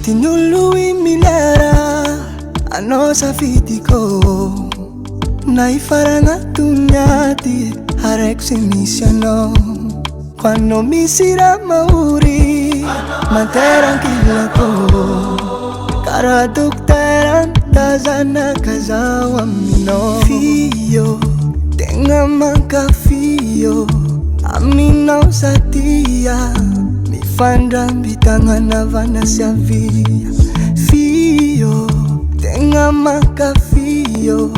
Tinului milera anosa fitiko naifaranga tunyati hareksi misiono quando mi sira mauri materan kilako kara dokteran tazana kazawa mino fio tenga manka fio amino satia mi fanda bitanga na vanasia via fio tenga manka fio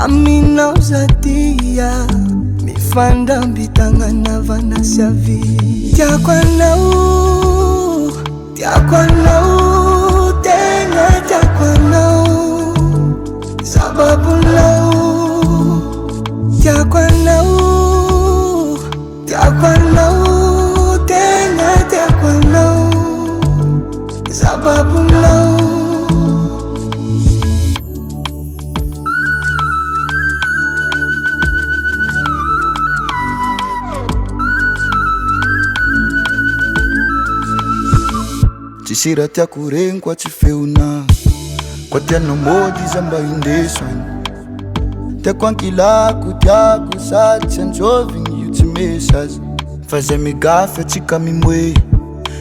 amino satia mi fanda bitanga na vanasia via tia kwanau tenga tia kwanau sababu lau tia kwanau tenga tia kwanau sababu lau. Tisira tia kuren kwa chifeuna kwa tia nomodi zamba indeswan tia kwankila kutia kusati anjoving you to message faze migafe chika mimwe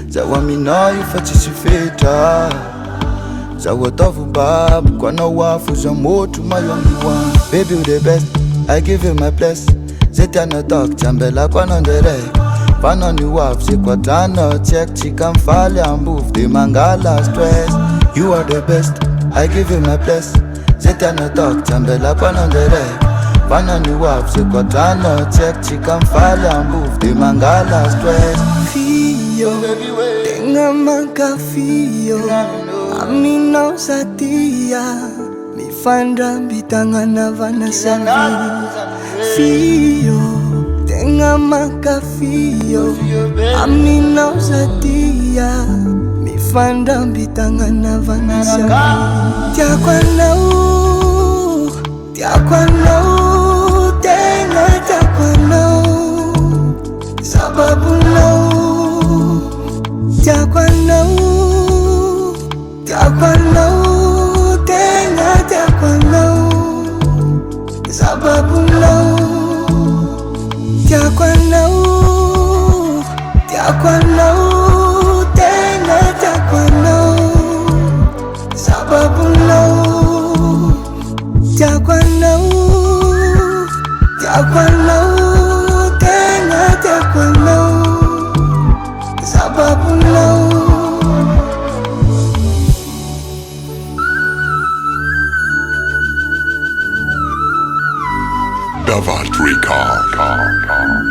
za waminayu fatisifeta za watavu babu kwa na wafu za motu mayongiwa. Baby you the best, I give you my bless. Zeta na talk chambela kwa nondere Pano ni wapsi kwa tano check chika mfale ambuf de mangala stress. You are the best, I give you my bless. Zeta na talk chambela kwa nondere Pano ni wapsi kwa tano check chika mfale ambuf de mangala stress. Fio, tenga manka fio amino satia mi fanda bitanga na vanasia fio tenga manka fio amino satia mi fanda bitanga na vanasia tia kwanau tenga tia kwanau sababu lau tia kwanau tenga tia kwanau sababu lau tia kwanau tenga tia kwanau sababu lau tia kwanau tenga tia kwanau sababu lau. Davat Record.